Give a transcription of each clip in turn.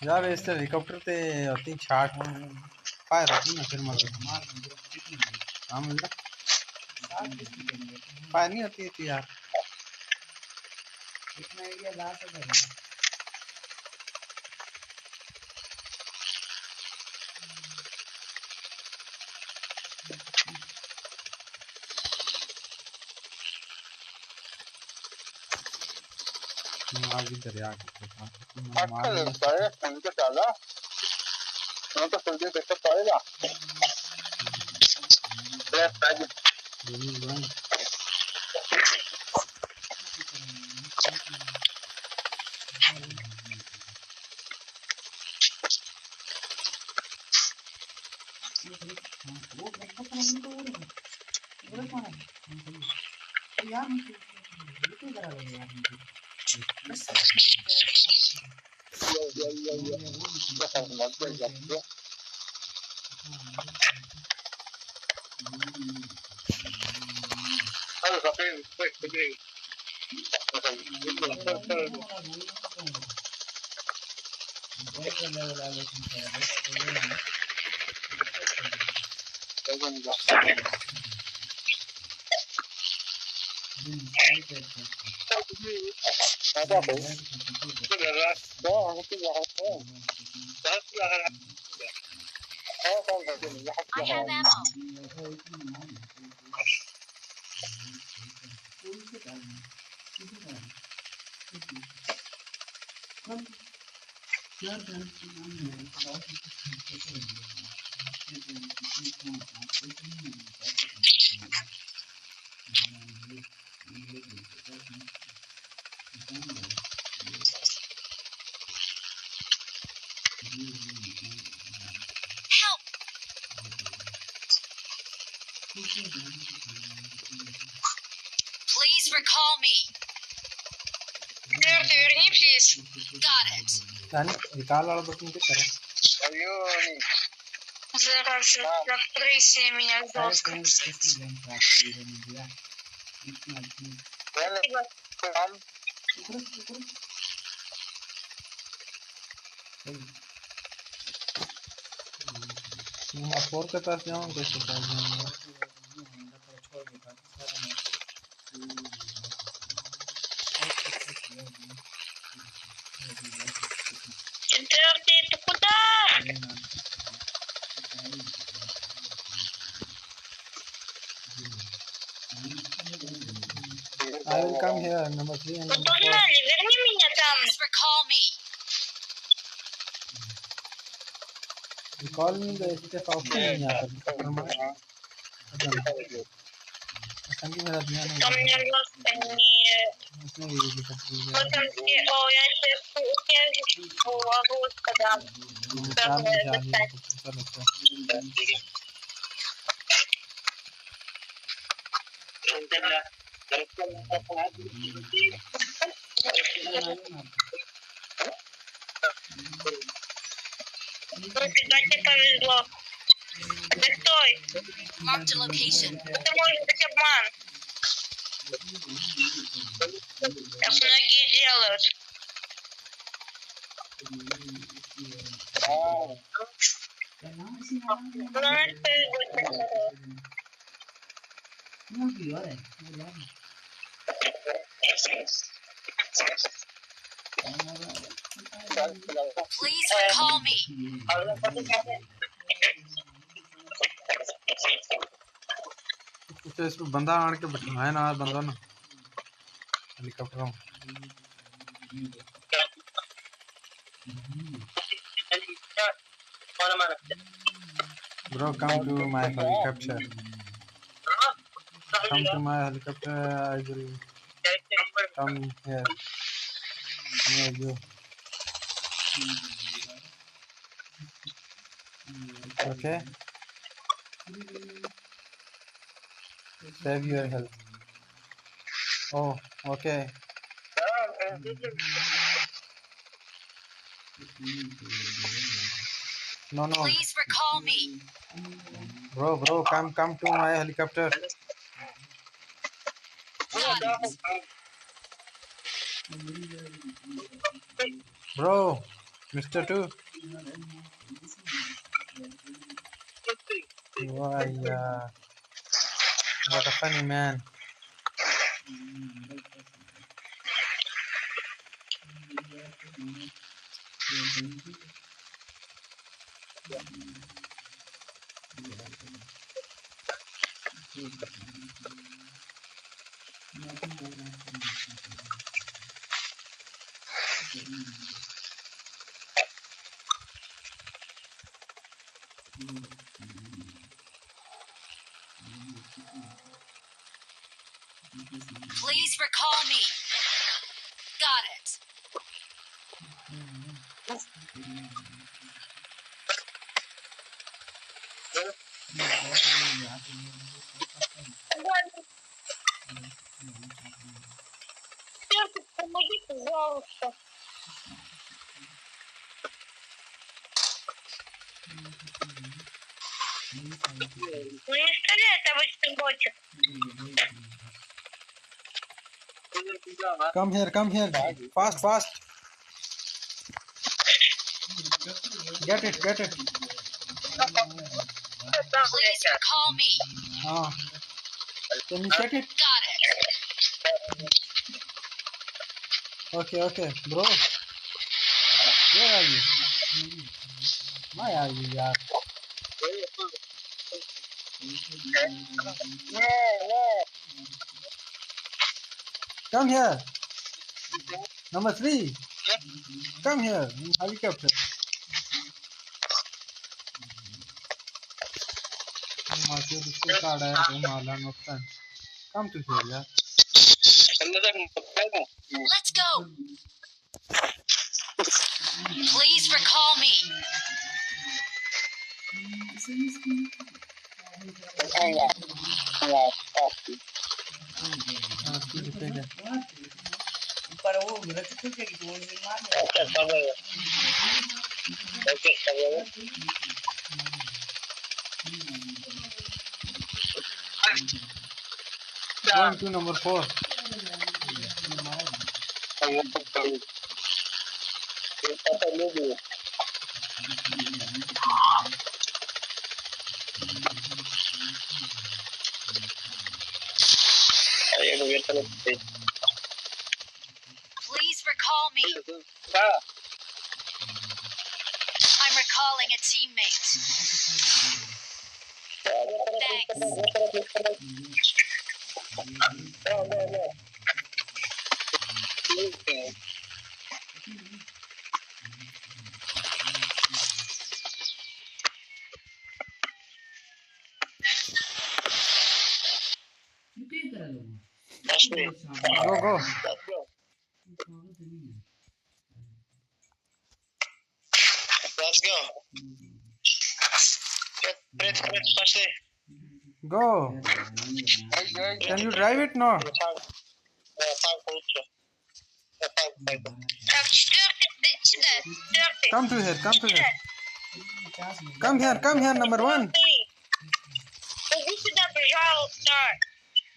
यार इस हेलीकॉप्टर ते होती छाट फायर होती ना फिर मर हाँ मतलब फायर नहीं होती थी यार इतना एरिया ला सकते हैं आग इधर यार अक्कल सारे उनके साला उनको जल्दी देखते पड़ेगा I have ammo. Help! Please recall me. Верни, please. Got it. यानी निकाल वाला बटन पे करो Зараз закройся меня жестко. फोर के पास जाऊँ कैसे पास जाऊँगा Четвертый, ты куда? I will come here, number 3 and Ну number 4. погнали, верни меня там. Please recall me. You call me the step out नहीं आता असल में मेरा ध्यान Там мне просто не... उसने ये लिखा था Вот там все... О, я сейчас... О, ловушка, да. चार में जा Достать. Тебе повезло. Да стой. Marked a location. Это может быть обман. Так многие делают. Please recall me. अच्छा इस पे बंदा आन के बैठा है ना बंदा ना हेलीकॉप्टर में bro come to my helicopter come to my helicopter I will come here near you okay save your health oh okay no Please recall me. bro come to my helicopter Got it. bro Mr. 2 why what a funny man Please recall me. Got it. Помоги, пожалуйста. Ну не стреляет обычный ботик. come here fast get it Please recall me. can you check it Got it. okay bro where are you why are you yaar come here number 3 come here in helicopter market इससे card है तो माला नुकसान come to here यार Let's go. Please recall me. Para वो मेरा तो कुछ है कि वो जिम्मा going to number 4 Please recall me. I'm recalling a teammate. Thanks. go Let's go. go can you drive it no Так, четвертый, сюда, четвертый. come to here come here number 1 Иди сюда, пожалуйста.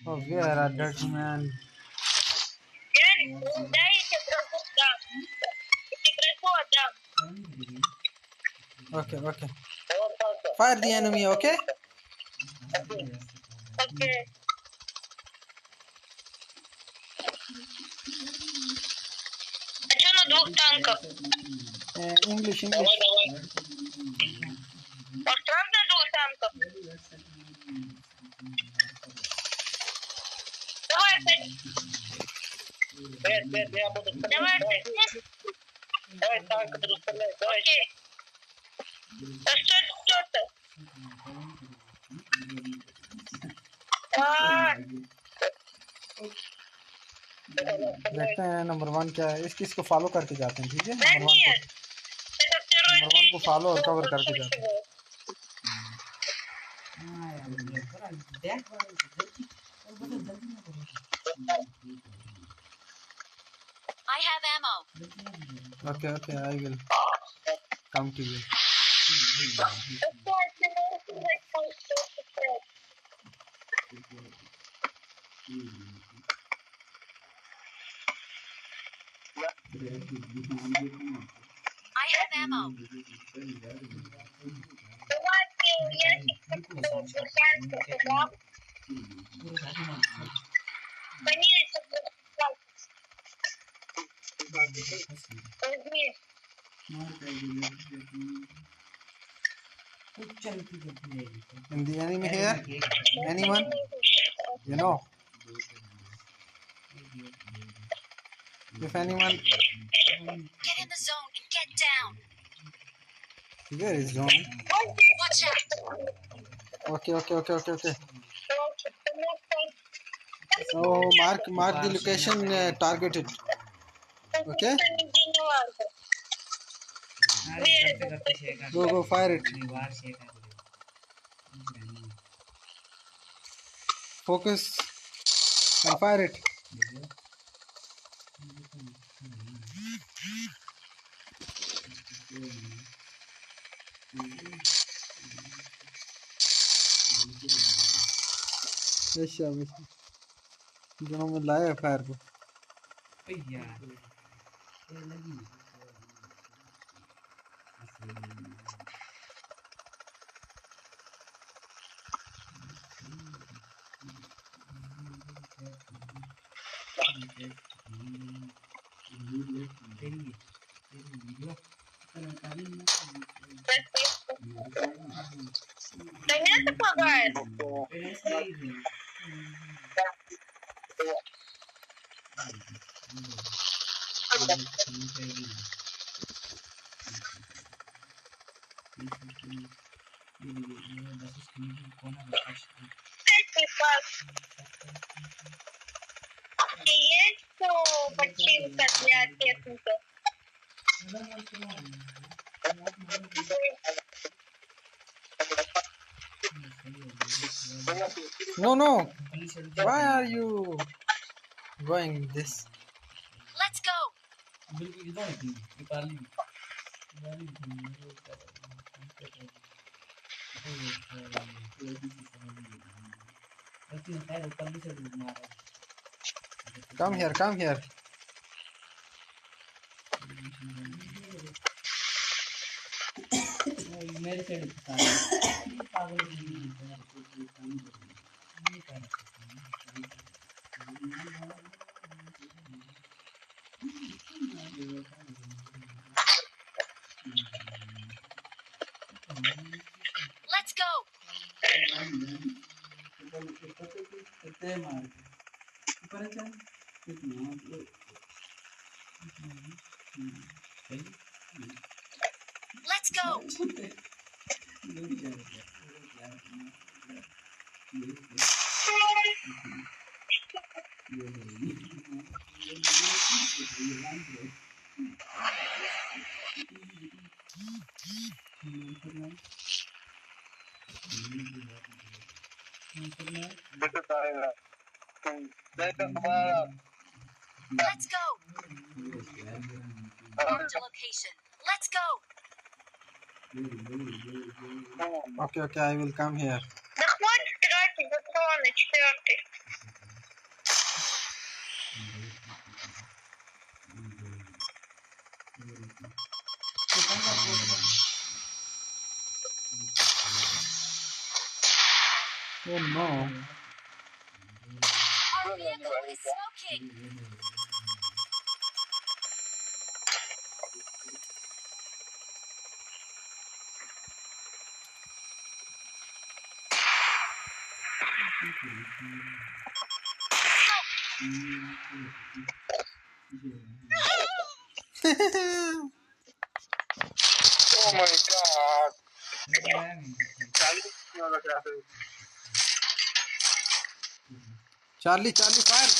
oh where are that man Дай я тебе грозу дам. Я тебе грозу отдам. okay fire the enemy okay Окей. А что на 2 танках? English Правда 2 танков? Давай так, расставляй, давай. Окей. А что это? देखते हैं number 1 क्या है। इसको follow करके जाते हैं, ठीक है। Да нет. Это второй नंबर 1 को फॉलो और कवर करके जाते हैं। I have ammo. Okay, I will come to you. I have ammo. In the enemy here, anyone? You know, if anyone. Get in the zone and get down. Where is zone? Watch out. Okay. So mark the location, target it. Okay. Go fire it. Focus and fire it. अच्छा दोनों में लाया fire को। Да меня это пугает. Есть починка для техники? No. Why are you going this? Let's go. Come here. Let's go. Let's go. Let's go. Marked a location. Let's go. Okay, I will come here. Да хватит тратить патроны, четвертый. Oh no. Our vehicle is smoking. Oh my god. Charlie, fire!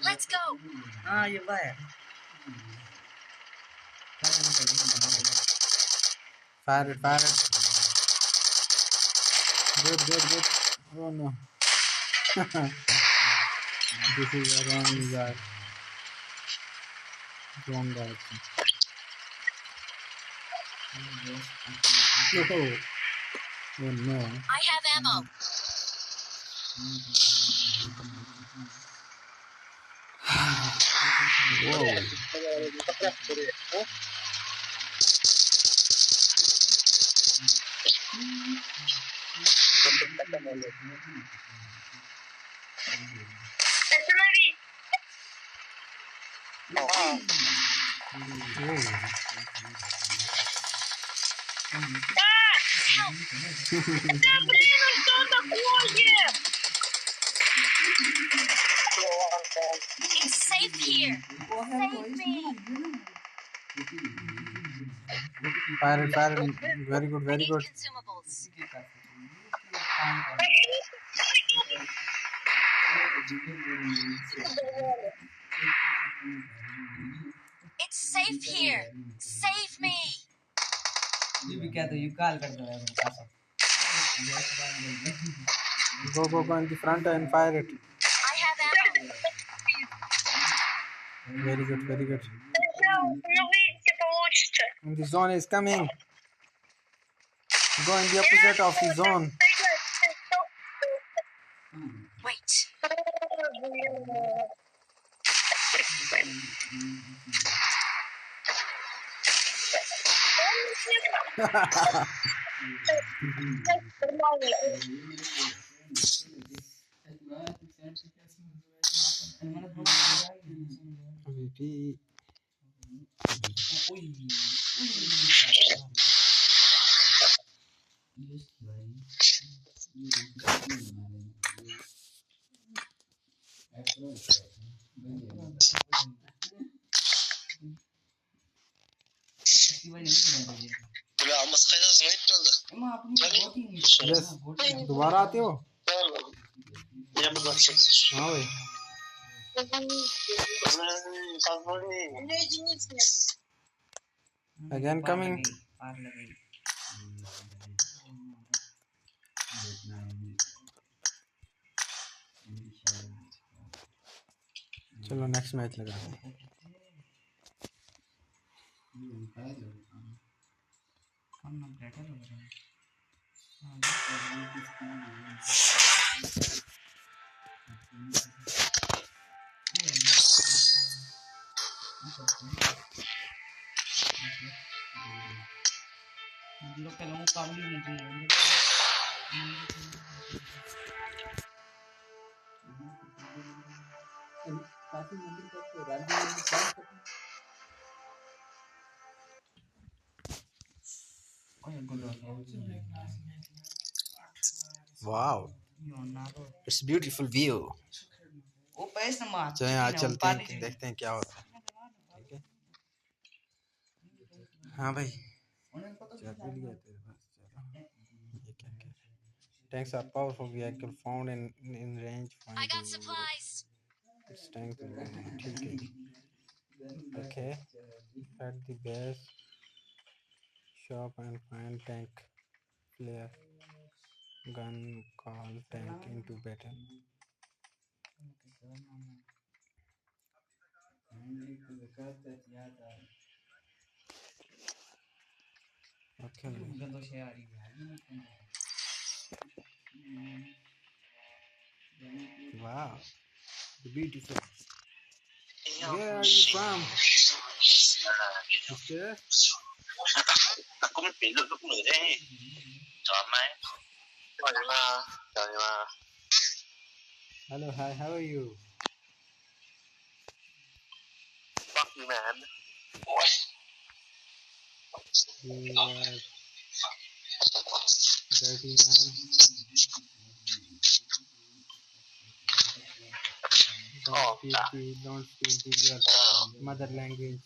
Let's go. हाँ ये बाहर Fire it. Good. Oh no. This is a wrong guy. Wrong direction. Oh no. I have ammo. Whoa. Останови! Whoa. Да блин, ну что такое? It's safe here. Save me. Fire it. Very I good. need consumables. It's safe here. Save me. ये भी क्या तो ये काल कर दो यार पास Go in the front and fire it. I have ammo. Very good. Ну выйти получится. And the zone is coming. Go in the opposite of the zone. Wait. VP. Yes. दोबारा आते हो? हाँ भाई. Again coming. चलो नेक्स्ट मैच लगा दें. Wow, it's a beautiful view. चलिए आज चलते हैं देखते हैं क्या होता है. ठीक है. हाँ भाई. Tanks are powerful vehicle found in range. I got supplies. It's tank. ठीक है. Okay. At the base shop and find tank player. Gun call tank into battle. Okay. Wow, beautiful. Where are you from? Sister? Aku mới bị được lúc người đấy. Chọn máy. Chọn mà. Hello, hi, how are you? Fuck you, man. You are dirty man. Oh, Don't speak your mother language.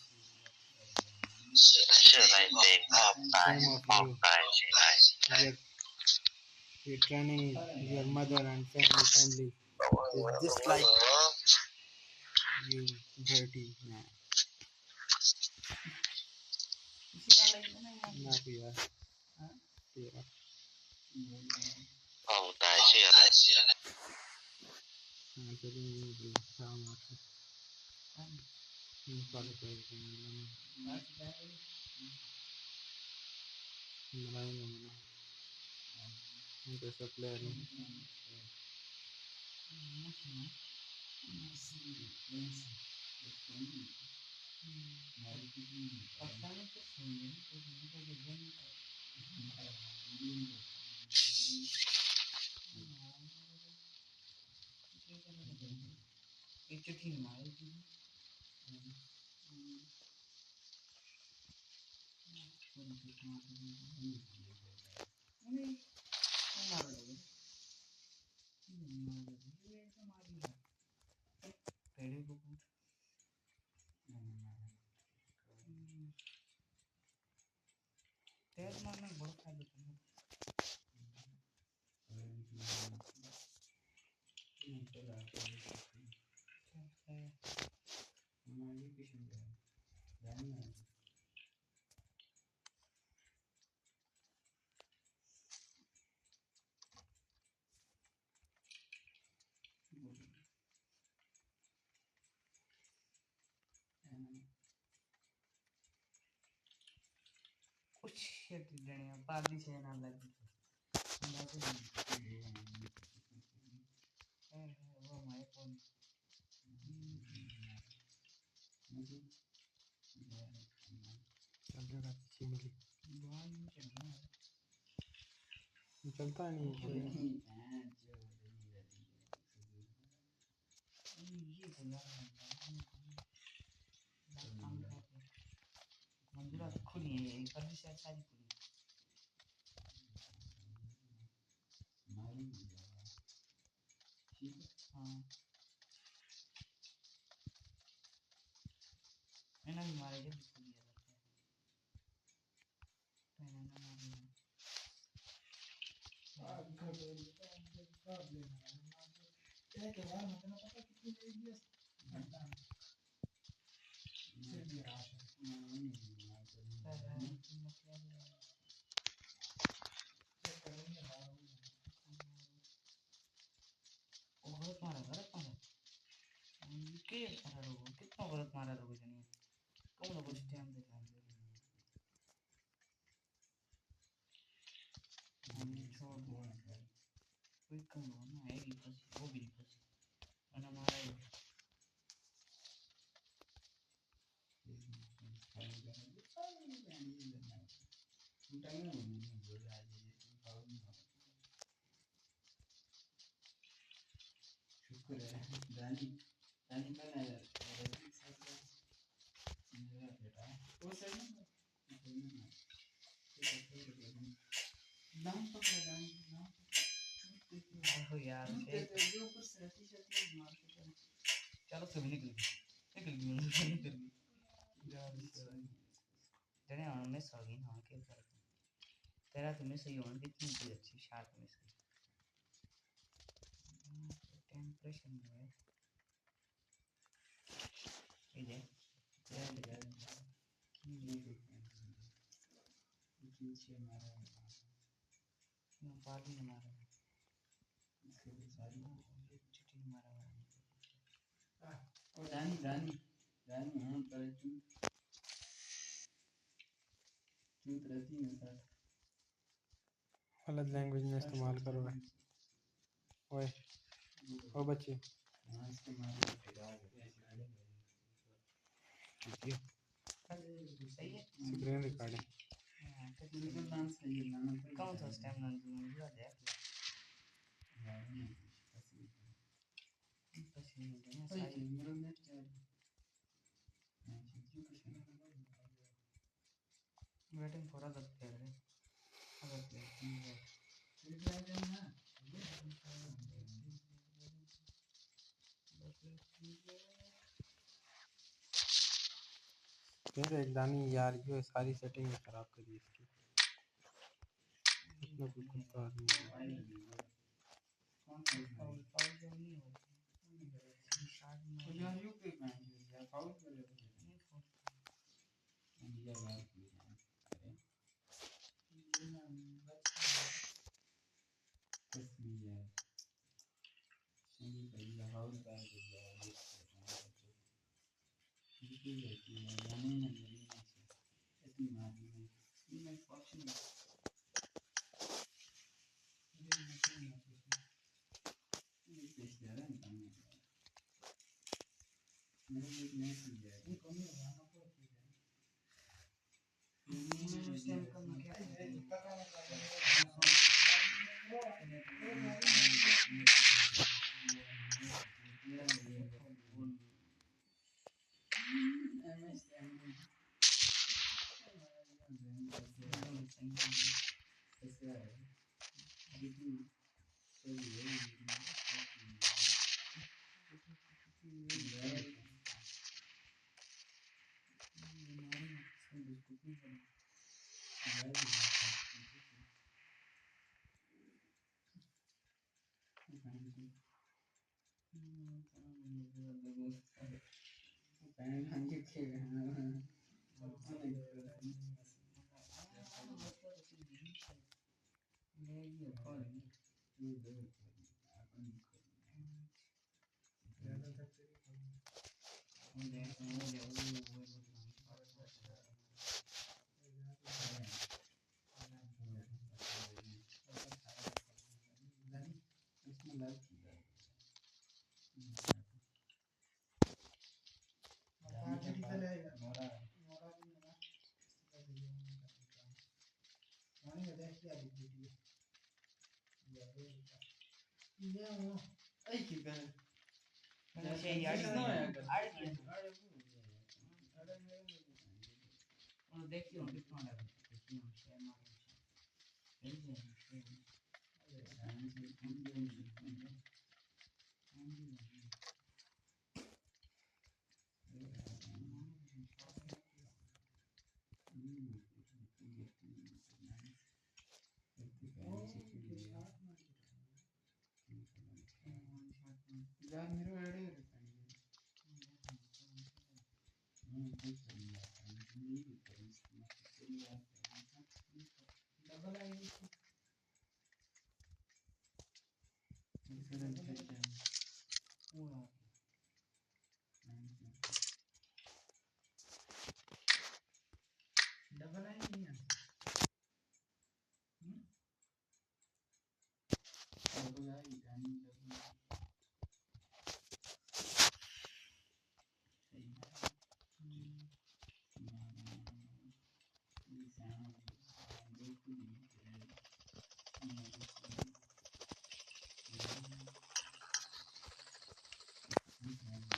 是来谁泡白 Shame of 泡 you. 白谁来？ You're training your mother and family is just like you, dirty man. Enough, yeah. Yeah. 泡白谁来？ I'm telling you, how much. There's a player. कुछ shit देने PUBG से ना लगी वो हमारे phone चलता नहीं मंदिर खुली है कल से सारी खुली हाँ मैंने भी मारे जब खुली है कितना गलत मारा लोगों ने कौन लोग उस टाइम पे छोड़ दो कोई कम ना आएगी फंसी वो भी नहीं फंसी मैंने मारा ही शुक्र है रानी रानी मैंने वो सर नाम पकड़ा नाम हो यार जो ऊपर से रहती मार के चलो सभी निकल गई यार तेरे आने में सो गई ना क्या कर तेरा तुम्हें सही होने कितनी भी अच्छी शार्प में सही टेम्परेचर में है ये पीछे मारा पाली ने मारा इसके भी सारी चिट्ठी मारा और रानी रानी रानी हम पर चूत रहती है सर गलत लैंग्वेज में इस्तेमाल करो ओए ओ बच्चे हां इसके मारे ठीक है सही है स्क्रीन रिकॉर्डिंग बिल्कुल डांस सही है ना कौन सा स्टेम ना पूरा देख पसीने देना सारी मेरे नेट क्या वेटिंग फॉर अदर प्लेयर फिर एक दानी यार ये सारी सेटिंग खराब करी इसकी इतना कुछ करता नहीं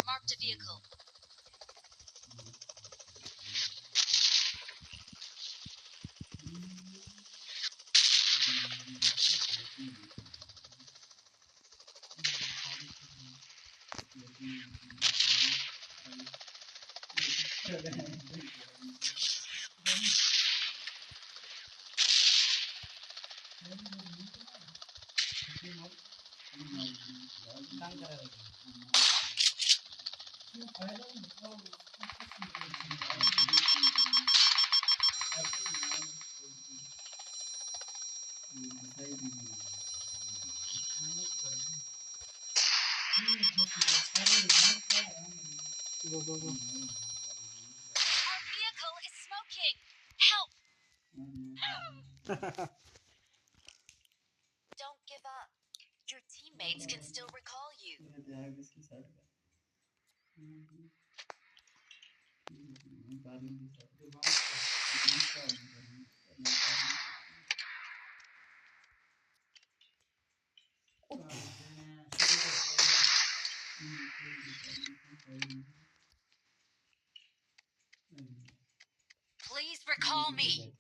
Marked a vehicle. Go, go, go. Our vehicle is smoking. Help! Don't give up. Your teammates can still recall you. Please recall me.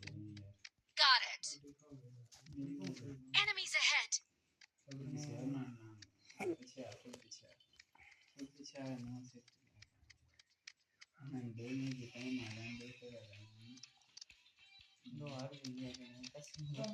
Got it. Enemies ahead! No, I really